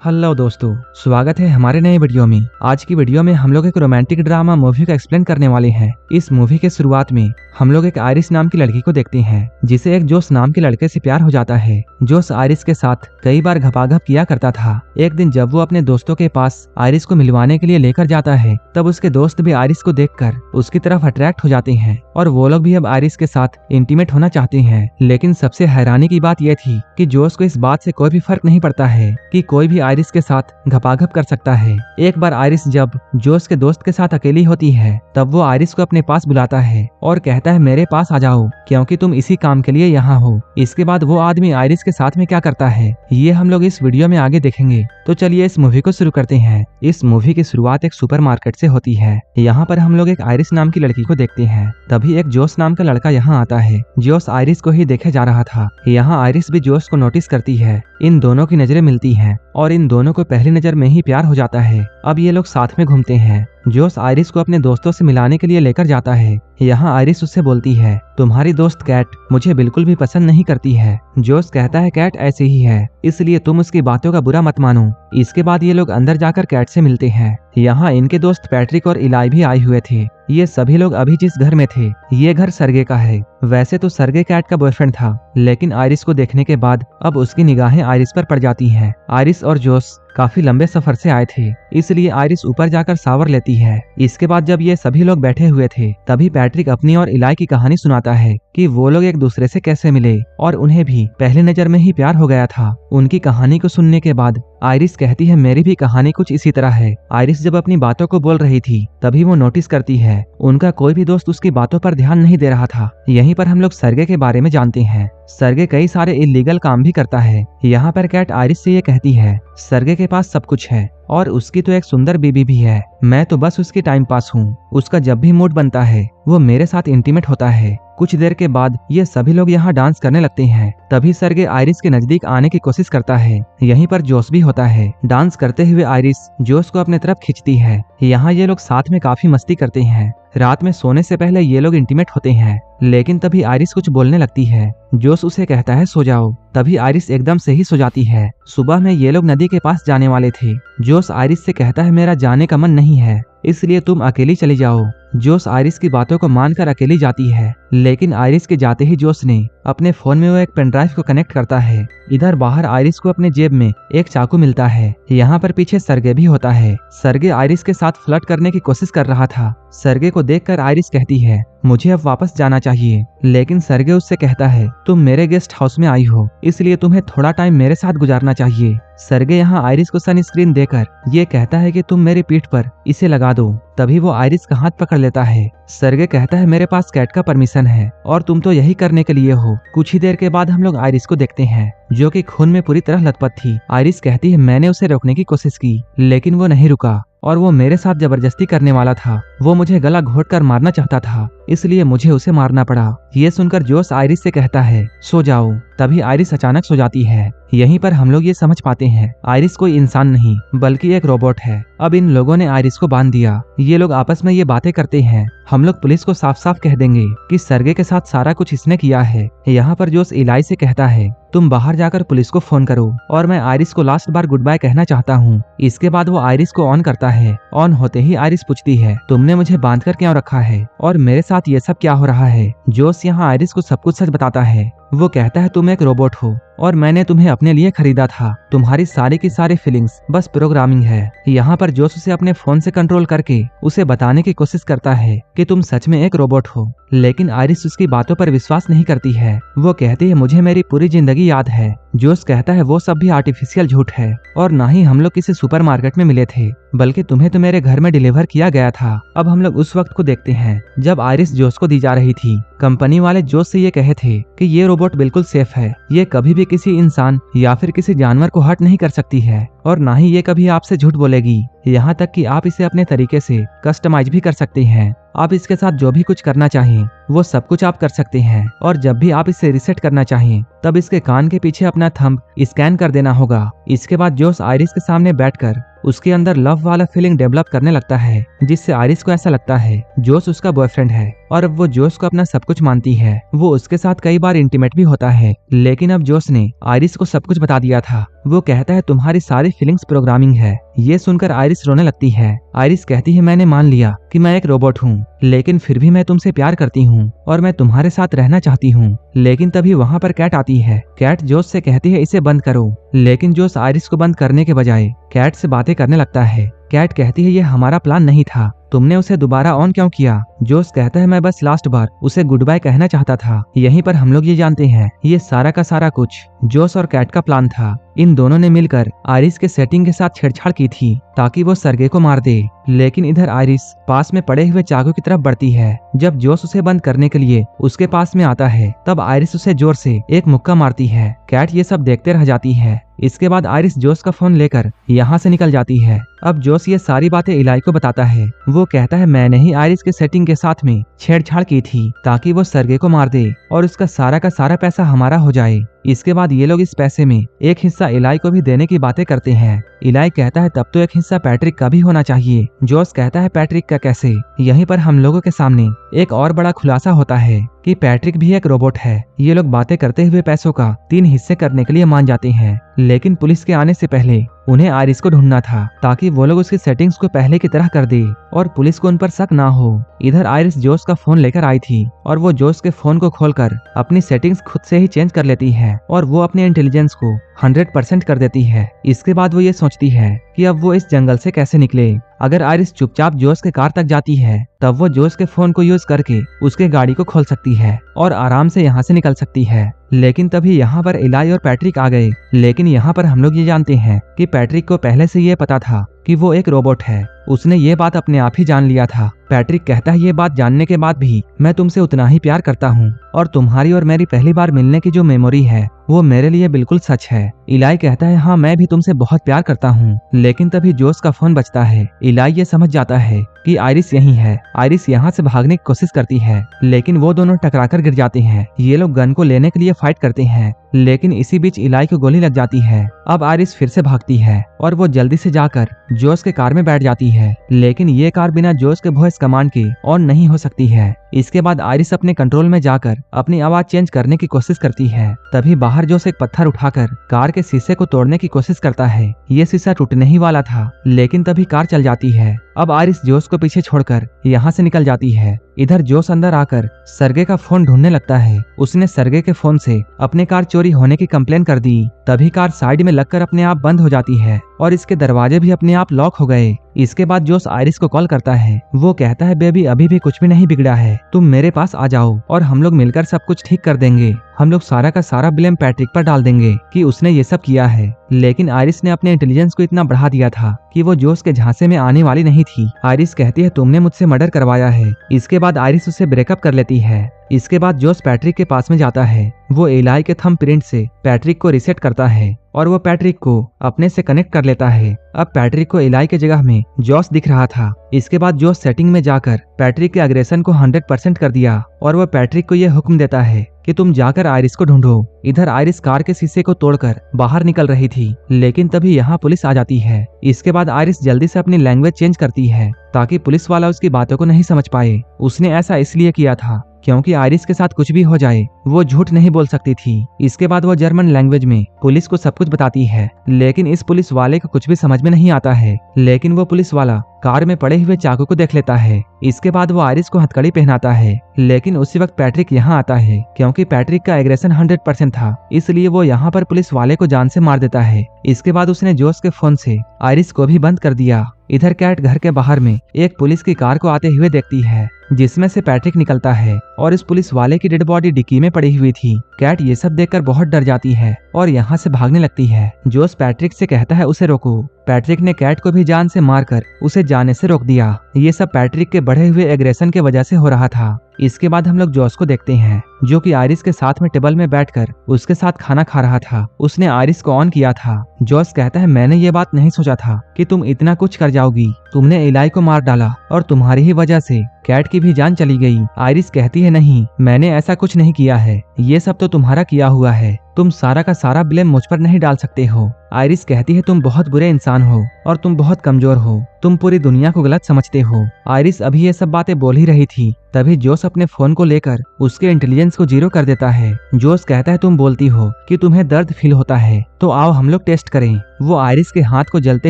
Hello दोस्तों, स्वागत है हमारे नए वीडियो में। आज की वीडियो में हम लोग एक रोमांटिक ड्रामा मूवी का एक्सप्लेन करने वाले हैं। इस मूवी के शुरुआत में हम लोग एक आयरिस नाम की लड़की को देखते हैं, जिसे एक जोश नाम के लड़के से प्यार हो जाता है। जोश आयरिस के साथ कई बार घपाघप किया करता था। एक दिन जब वो अपने दोस्तों के पास आयरिस को मिलवाने के लिए लेकर जाता है, तब उसके दोस्त भी आयरिस को देखकर उसकी तरफ अट्रैक्ट हो जाते हैं और वो लोग भी अब आयरिस के साथ इंटीमेट होना चाहते हैं। लेकिन सबसे हैरानी की बात यह थी कि जोश को इस बात से कोई भी फर्क नहीं पड़ता है कि कोई भी आयरिस के साथ घपाघप कर सकता है। एक बार आयरिस जब जोश के दोस्त के साथ अकेली होती है, तब वो आयरिस को अपने पास बुलाता है और कहता है मेरे पास आ जाओ, क्योंकि तुम इसी काम के लिए यहाँ हो। इसके बाद वो आदमी आयरिस के साथ में क्या करता है, ये हम लोग इस वीडियो में आगे देखेंगे। तो चलिए इस मूवी को शुरू करते हैं। इस मूवी की शुरुआत एक सुपरमार्केट से होती है। यहाँ पर हम लोग एक आयरिस नाम की लड़की को देखते हैं। तभी एक जोश नाम का लड़का यहाँ आता है। जोश आयरिस को ही देखे जा रहा था। यहाँ आयरिस भी जोश को नोटिस करती है। इन दोनों की नजरें मिलती हैं और इन दोनों को पहली नजर में ही प्यार हो जाता है। अब ये लोग साथ में घूमते हैं। जोश आयरिस को अपने दोस्तों से मिलाने के लिए लेकर जाता है। यहाँ आयरिस उससे बोलती है तुम्हारी दोस्त कैट मुझे बिल्कुल भी पसंद नहीं करती है। जोश कहता है कैट ऐसे ही है, इसलिए तुम उसकी बातों का बुरा मत मानो। इसके बाद ये लोग अंदर जाकर कैट से मिलते हैं। यहाँ इनके दोस्त पैट्रिक और इलाई भी आए हुए थे। ये सभी लोग अभी जिस घर में थे, ये घर सरगे का है। वैसे तो सरगे कैट का बॉयफ्रेंड था, लेकिन आयरिस को देखने के बाद अब उसकी निगाहें आयरिस पर पड़ जाती हैं। आयरिस और जोश काफी लंबे सफर से आए थे, इसलिए आयरिस ऊपर जाकर शावर लेती है। इसके बाद जब ये सभी लोग बैठे हुए थे, तभी पैट्रिक अपनी और इलाई की कहानी सुनाता है कि वो लोग एक दूसरे से कैसे मिले और उन्हें भी पहली नजर में ही प्यार हो गया था। उनकी कहानी को सुनने के बाद आयरिस कहती है मेरी भी कहानी कुछ इसी तरह है। आयरिस जब अपनी बातों को बोल रही थी, तभी वो नोटिस करती है उनका कोई भी दोस्त उसकी बातों पर ध्यान नहीं दे रहा था। यहीं पर हम लोग सरगे के बारे में जानते हैं। सरगे कई सारे इल्लीगल काम भी करता है। यहाँ पर कैट आयरिस से ये कहती है सरगे के पास सब कुछ है और उसकी तो एक सुंदर बीबी भी है। मैं तो बस उसकी टाइम पास हूँ। उसका जब भी मूड बनता है वो मेरे साथ इंटीमेट होता है। कुछ देर के बाद ये सभी लोग यहाँ डांस करने लगते हैं। तभी सरगे आयरिस के नजदीक आने की कोशिश करता है। यहीं पर जोश भी होता है। डांस करते हुए आयरिस जोश को अपने तरफ खींचती है। यहाँ ये लोग साथ में काफी मस्ती करते हैं। रात में सोने से पहले ये लोग इंटीमेट होते हैं, लेकिन तभी आयरिस कुछ बोलने लगती है। जोश उसे कहता है सो जाओ। तभी आयरिस एकदम से ही सो जाती है। सुबह में ये लोग नदी के पास जाने वाले थे। जोश आयरिस से कहता है मेरा जाने का मन नहीं है, इसलिए तुम अकेली चली जाओ। जोश आयरिस की बातों को मानकर अकेली जाती है, लेकिन आयरिस के जाते ही जोश ने अपने फोन में वो एक पेनड्राइव को कनेक्ट करता है। इधर बाहर आयरिस को अपने जेब में एक चाकू मिलता है। यहाँ पर पीछे सरगे भी होता है। सरगे आयरिस के साथ फ्लर्ट करने की कोशिश कर रहा था। सरगे को देखकर आयरिस कहती है मुझे अब वापस जाना चाहिए, लेकिन सरगे उससे कहता है तुम मेरे गेस्ट हाउस में आई हो, इसलिए तुम्हें थोड़ा टाइम मेरे साथ गुजारना चाहिए। सरगे यहाँ आयरिस को सनस्क्रीन देकर ये कहता है कि तुम मेरी पीठ पर इसे लगा दो। तभी वो आयरिस का हाथ पकड़ लेता है। सरगे कहता है मेरे पास कैट का परमिशन है और तुम तो यही करने के लिए हो। कुछ ही देर के बाद हम लोग आयरिस को देखते हैं, जो कि खून में पूरी तरह लथपथ थी। आयरिस कहती है मैंने उसे रोकने की कोशिश की, लेकिन वो नहीं रुका और वो मेरे साथ जबरदस्ती करने वाला था। वो मुझे गला घोंटकर मारना चाहता था, इसलिए मुझे उसे मारना पड़ा। ये सुनकर जोश आयरिस से कहता है सो जाओ। तभी आयरिस अचानक सो जाती है। यहीं पर हम लोग ये समझ पाते हैं आयरिस कोई इंसान नहीं बल्कि एक रोबोट है। अब इन लोगों ने आयरिस को बांध दिया। ये लोग आपस में ये बातें करते हैं हम लोग पुलिस को साफ साफ कह देंगे कि सरगे के साथ सारा कुछ इसने किया है। यहाँ पर जोश इलाई से कहता है तुम बाहर जाकर पुलिस को फोन करो और मैं आयरिस को लास्ट बार गुड बाय कहना चाहता हूँ। इसके बाद वो आयरिस को ऑन करता है। ऑन होते ही आयरिस पूछती है तुमने मुझे बांध कर क्यों रखा है और मेरे साथ ये सब क्या हो रहा है। जोश यहाँ आयरिस को सब कुछ सच बताता है। वो कहता है तुम एक रोबोट हो और मैंने तुम्हें अपने लिए खरीदा था। तुम्हारी सारी की सारी फीलिंग्स बस प्रोग्रामिंग है। यहाँ पर जोश उसे अपने फोन से कंट्रोल करके उसे बताने की कोशिश करता है कि तुम सच में एक रोबोट हो, लेकिन आयरिस उसकी बातों पर विश्वास नहीं करती है। वो कहती है मुझे मेरी पूरी जिंदगी याद है। जोश कहता है वो सब भी आर्टिफिशियल झूठ है और ना ही हम लोग किसी सुपरमार्केट में मिले थे, बल्कि तुम्हें तो मेरे घर में डिलीवर किया गया था। अब हम लोग उस वक्त को देखते हैं जब आयरिस जोश को दी जा रही थी। कंपनी वाले जोश से ये कहे थे कि ये रोबोट बिल्कुल सेफ है, ये कभी भी किसी इंसान या फिर किसी जानवर को हर्ट नहीं कर सकती है और ना ही ये कभी आपसे झूठ बोलेगी। यहाँ तक कि आप इसे अपने तरीके से कस्टमाइज भी कर सकते हैं। आप इसके साथ जो भी कुछ करना चाहें वो सब कुछ आप कर सकते हैं और जब भी आप इसे रिसेट करना चाहें तब इसके कान के पीछे अपना थंब स्कैन कर देना होगा। इसके बाद जोश आयरिस के सामने बैठकर उसके अंदर लव वाला फीलिंग डेवलप करने लगता है, जिससे आयरिस को ऐसा लगता है जोश उसका बॉयफ्रेंड है और अब वो जोश को अपना सब कुछ मानती है। वो उसके साथ कई बार इंटीमेट भी होता है, लेकिन अब जोश ने आयरिस को सब कुछ बता दिया था। वो कहता है तुम्हारी सारी फीलिंग्स प्रोग्रामिंग है। ये सुनकर आयरिस रोने लगती है। आयरिस कहती है मैंने मान लिया कि मैं एक रोबोट हूँ, लेकिन फिर भी मैं तुमसे प्यार करती हूँ और मैं तुम्हारे साथ रहना चाहती हूँ। लेकिन तभी वहाँ पर कैट आती है। कैट जोश से कहती है इसे बंद करो, लेकिन जोश आयरिस को बंद करने के बजाय कैट से बातें करने लगता है। कैट कहती है ये हमारा प्लान नहीं था, तुमने उसे दोबारा ऑन क्यों किया? जोश कहता है मैं बस लास्ट बार उसे गुड बाय कहना चाहता था। यहीं पर हम लोग ये जानते हैं ये सारा का सारा कुछ जोश और कैट का प्लान था। इन दोनों ने मिलकर आयरिस के सेटिंग के साथ छेड़छाड़ की थी ताकि वो सरगे को मार दे। लेकिन इधर आयरिस पास में पड़े हुए चाकू की तरफ बढ़ती है। जब जोश उसे बंद करने के लिए उसके पास में आता है, तब आयरिस उसे जोर से एक मुक्का मारती है। कैट ये सब देखते रह जाती है। इसके बाद आयरिस जोश का फोन लेकर यहाँ से निकल जाती है। अब जोश ये सारी बातें इलाई को बताता है। वो कहता है मैंने ही आयरिस के सेटिंग के साथ में छेड़छाड़ की थी ताकि वो सरगे को मार दे और उसका सारा का सारा पैसा हमारा हो जाए। इसके बाद ये लोग इस पैसे में एक हिस्सा इलाई को भी देने की बातें करते हैं। इलाई कहता है तब तो एक हिस्सा पैट्रिक का भी होना चाहिए। जोश कहता है पैट्रिक का कैसे? यहीं पर हम लोगों के सामने एक और बड़ा खुलासा होता है कि पैट्रिक भी एक रोबोट है। ये लोग बातें करते हुए पैसों का 3 हिस्से करने के लिए मान जाते हैं, लेकिन पुलिस के आने से पहले उन्हें आयरिस को ढूंढना था ताकि वो लोग उसकी सेटिंग्स को पहले की तरह कर दे और पुलिस को उन पर शक ना हो। इधर आयरिस जोश का फोन लेकर आई थी और वो जोश के फोन को खोलकर अपनी सेटिंग्स खुद से ही चेंज कर लेती है और वो अपने इंटेलिजेंस को 100% कर देती है। इसके बाद वो ये सोचती है कि अब वो इस जंगल से कैसे निकले। अगर आयरिस चुपचाप जोश के कार तक जाती है, तब वो जोश के फोन को यूज करके उसके गाड़ी को खोल सकती है और आराम से यहाँ से निकल सकती है। लेकिन तभी यहाँ पर इलाई और पैट्रिक आ गए। लेकिन यहाँ पर हम लोग ये जानते हैं कि पैट्रिक को पहले से ये पता था कि वो एक रोबोट है। उसने ये बात अपने आप ही जान लिया था। पैट्रिक कहता है ये बात जानने के बाद भी मैं तुमसे उतना ही प्यार करता हूँ और तुम्हारी और मेरी पहली बार मिलने की जो मेमोरी है वो मेरे लिए बिल्कुल सच है। इलाई कहता है हाँ मैं भी तुमसे बहुत प्यार करता हूँ। लेकिन तभी जोश का फोन बजता है। इलाई ये समझ जाता है कि आयरिस यहीं है। आयरिस यहाँ से भागने की कोशिश करती है, लेकिन वो दोनों टकराकर गिर जाते हैं। ये लोग गन को लेने के लिए फाइट करते हैं, लेकिन इसी बीच इलाई को गोली लग जाती है। अब आयरिस फिर से भागती है और वो जल्दी से जाकर जोश के कार में बैठ जाती है, लेकिन ये कार बिना जोश के वॉइस कमांड के ऑन नहीं हो सकती है। इसके बाद आयरिस अपने कंट्रोल में जाकर अपनी आवाज चेंज करने की कोशिश करती है। तभी बाहर जोश एक पत्थर उठाकर कार के शीशे को तोड़ने की कोशिश करता है। ये शीशा टूटने ही वाला था, लेकिन तभी कार चल जाती है। अब आयरिस जोश को पीछे छोड़कर यहाँ से निकल जाती है। इधर जोश अंदर आकर सरगे का फोन ढूंढने लगता है। उसने सरगे के फोन से अपने कार चोरी होने की कंप्लेन कर दी। तभी कार साइड में लगकर अपने आप बंद हो जाती है और इसके दरवाजे भी अपने आप लॉक हो गए। इसके बाद जोश आयरिस को कॉल करता है। वो कहता है बेबी अभी भी कुछ भी नहीं बिगड़ा है, तुम मेरे पास आ जाओ और हम लोग मिलकर सब कुछ ठीक कर देंगे। हम लोग सारा का सारा ब्लेम पैट्रिक पर डाल देंगे कि उसने ये सब किया है। लेकिन आयरिस ने अपने इंटेलिजेंस को इतना बढ़ा दिया था कि वो जोश के झांसे में आने वाली नहीं थी। आयरिस कहती है तुमने मुझसे मर्डर करवाया है। इसके बाद आयरिस उससे ब्रेकअप कर लेती है। इसके बाद जोश पैट्रिक के पास में जाता है। वो इलाई के थंब प्रिंट से पैट्रिक को रीसेट करता है और वो पैट्रिक को अपने से कनेक्ट कर लेता है। अब पैट्रिक को इलाई के जगह में जोश दिख रहा था। इसके बाद जोश सेटिंग में जाकर पैट्रिक के अग्रेशन को 100% कर दिया और वो पैट्रिक को यह हुक्म देता है कि तुम जाकर आयरिस को ढूंढो। इधर आयरिस कार के शीशे को तोड़कर बाहर निकल रही थी, लेकिन तभी यहाँ पुलिस आ जाती है। इसके बाद आयरिस जल्दी से अपनी लैंग्वेज चेंज करती है ताकि पुलिस वाला उसकी बातों को नहीं समझ पाए। उसने ऐसा इसलिए किया था क्योंकि आयरिस के साथ कुछ भी हो जाए वो झूठ नहीं बोल सकती थी। इसके बाद वो जर्मन लैंग्वेज में पुलिस को सब कुछ बताती है, लेकिन इस पुलिस वाले को कुछ भी समझ में नहीं आता है। लेकिन वो पुलिस वाला कार में पड़े हुए चाकू को देख लेता है। इसके बाद वो आयरिस को हथकड़ी पहनाता है, लेकिन उसी वक्त पैट्रिक यहाँ आता है। क्योंकि पैट्रिक का एग्रेशन 100% था, इसलिए वो यहाँ पर पुलिस वाले को जान से मार देता है। इसके बाद उसने जोश के फोन से आयरिस को भी बंद कर दिया। इधर कैट घर के बाहर में एक पुलिस की कार को आते हुए देखती है, जिसमें से पैट्रिक निकलता है और इस पुलिस वाले की डेड बॉडी डिक्की में पड़ी हुई थी। कैट ये सब देखकर बहुत डर जाती है और यहाँ से भागने लगती है। जोश पैट्रिक से कहता है उसे रोको। पैट्रिक ने कैट को भी जान से मारकर उसे जाने से रोक दिया। ये सब पैट्रिक के बढ़े हुए एग्रेशन के वजह से हो रहा था। इसके बाद हम लोग जोश को देखते हैं, जो कि आयरिस के साथ में टेबल में बैठकर उसके साथ खाना खा रहा था। उसने आयरिस को ऑन किया था। जोश कहता है मैंने ये बात नहीं सोचा था कि तुम इतना कुछ कर जाओगी। तुमने इलाई को मार डाला और तुम्हारी ही वजह से कैट की भी जान चली गई। आयरिस कहती है नहीं, मैंने ऐसा कुछ नहीं किया है, ये सब तो तुम्हारा किया हुआ है। तुम सारा का सारा ब्लेम मुझ पर नहीं डाल सकते हो। आयरिस कहती है तुम बहुत बुरे इंसान हो और तुम बहुत कमजोर हो, तुम पूरी दुनिया को गलत समझते हो। आयरिस अभी ये सब बातें बोल ही रही थी तभी जोस अपने फोन को लेकर उसके इंटेलिजेंस को 0 कर देता है। जोस कहता है तुम बोलती हो कि तुम्हें दर्द फील होता है, तो आओ हम लोग टेस्ट करें। वो आयरिस के हाथ को जलते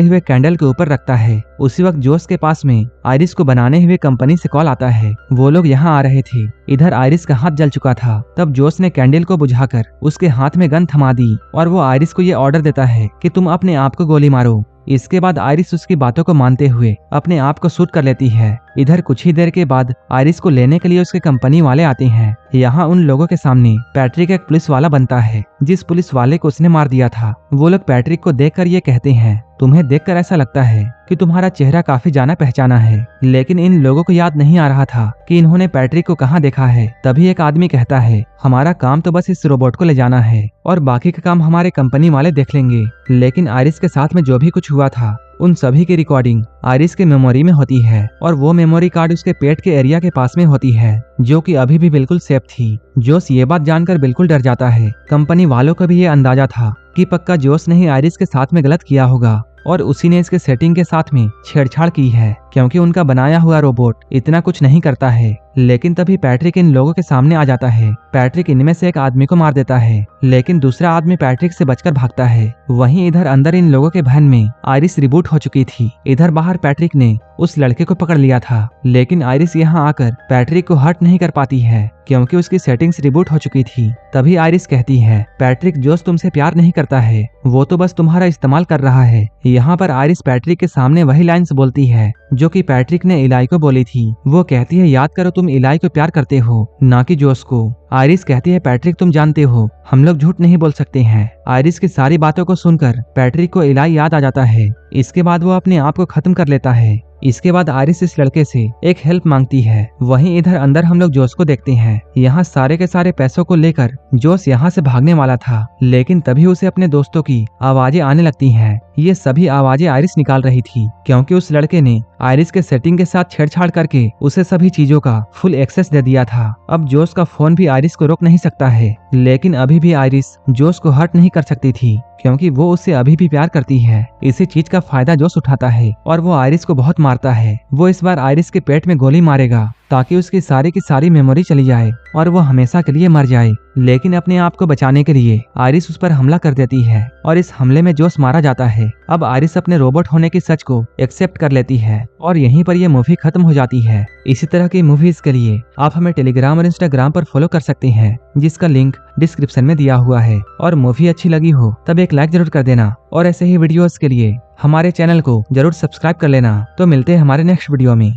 हुए कैंडल के ऊपर रखता है। उसी वक्त जोस के पास में आयरिस को बनाने हुए कंपनी से कॉल आता है। वो लोग यहाँ आ रहे थे। इधर आयरिस का हाथ जल चुका था। तब जोस ने कैंडल को बुझाकर उसके हाथ में गन थमा दी और वो आयरिस को ये ऑर्डर देता है कि तुम अपने आप को गोली मारो। इसके बाद आयरिस उसकी बातों को मानते हुए अपने आप को शूट कर लेती है। इधर कुछ ही देर के बाद आयरिस को लेने के लिए उसके कंपनी वाले आते हैं। यहाँ उन लोगों के सामने पैट्रिक एक पुलिस वाला बनता है, जिस पुलिस वाले को उसने मार दिया था। वो लोग पैट्रिक को देखकर ये कहते हैं, तुम्हें देखकर ऐसा लगता है कि तुम्हारा चेहरा काफी जाना पहचाना है। लेकिन इन लोगों को याद नहीं आ रहा था कि इन्होंने पैट्रिक को कहाँ देखा है। तभी एक आदमी कहता है, हमारा काम तो बस इस रोबोट को ले जाना है और बाकी का काम हमारे कंपनी वाले देख लेंगे। लेकिन आयरिस के साथ में जो भी कुछ हुआ था उन सभी की रिकॉर्डिंग आयरिस के मेमोरी में होती है और वो मेमोरी कार्ड उसके पेट के एरिया के पास में होती है, जो कि अभी भी बिल्कुल सेफ थी। जोस ये बात जानकर बिल्कुल डर जाता है। कंपनी वालों को भी ये अंदाजा था कि पक्का जोस ने ही आयरिस के साथ में गलत किया होगा और उसी ने इसके सेटिंग के साथ में छेड़छाड़ की है, क्योंकि उनका बनाया हुआ रोबोट इतना कुछ नहीं करता है। लेकिन तभी पैट्रिक इन लोगों के सामने आ जाता है। पैट्रिक इनमें से एक आदमी को मार देता है, लेकिन दूसरा आदमी पैट्रिक से बचकर भागता है। वहीं इधर अंदर इन लोगों के वैन में आयरिस रिबूट हो चुकी थी। इधर बाहर पैट्रिक ने उस लड़के को पकड़ लिया था, लेकिन आयरिस यहाँ आकर पैट्रिक को हर्ट नहीं कर पाती है, क्योंकि उसकी सेटिंग्स रिबूट हो चुकी थी। तभी आयरिस कहती है, पैट्रिक जोस तुमसे प्यार नहीं करता है, वो तो बस तुम्हारा इस्तेमाल कर रहा है। यहाँ पर आयरिस पैट्रिक के सामने वही लाइन्स बोलती है जो कि पैट्रिक ने इलाई को बोली थी। वो कहती है, याद करो तुम इलाई को प्यार करते हो, ना कि जोस को। आयरिस कहती है, पैट्रिक तुम जानते हो हम लोग झूठ नहीं बोल सकते हैं। आयरिस की सारी बातों को सुनकर पैट्रिक को इलाई याद आ जाता है। इसके बाद वो अपने आप को खत्म कर लेता है। इसके बाद आयरिस इस लड़के से एक हेल्प मांगती है। वहीं इधर अंदर हम लोग जोस को देखते हैं। यहाँ सारे के सारे पैसों को लेकर जोस यहाँ से भागने वाला था, लेकिन तभी उसे अपने दोस्तों की आवाजें आने लगती हैं। ये सभी आवाजें आयरिस निकाल रही थी, क्योंकि उस लड़के ने आयरिस के सेटिंग के साथ छेड़छाड़ करके उसे सभी चीजों का फुल एक्सेस दे दिया था। अब जोस का फोन भी आयरिस को रोक नहीं सकता है, लेकिन अभी भी आयरिस जोस को हर्ट नहीं कर सकती थी, क्योंकि वो उससे अभी भी प्यार करती है। इसी चीज का फायदा जोस उठाता है और वो आयरिस को बहुत मारता है। वो इस बार आयरिस के पेट में गोली मारेगा ताकि उसकी सारी की सारी मेमोरी चली जाए और वो हमेशा के लिए मर जाए। लेकिन अपने आप को बचाने के लिए आयरिस उस पर हमला कर देती है और इस हमले में जोस मारा जाता है। अब आयरिस अपने रोबोट होने की सच को एक्सेप्ट कर लेती है और यहीं पर ये मूवी खत्म हो जाती है। इसी तरह की मूवीज के लिए आप हमें टेलीग्राम और इंस्टाग्राम पर फॉलो कर सकते हैं, जिसका लिंक डिस्क्रिप्शन में दिया हुआ है। और मूवी अच्छी लगी हो तब एक लाइक जरूर कर देना और ऐसे ही वीडियोस के लिए हमारे चैनल को जरूर सब्सक्राइब कर लेना। तो मिलते हैं हमारे नेक्स्ट वीडियो में।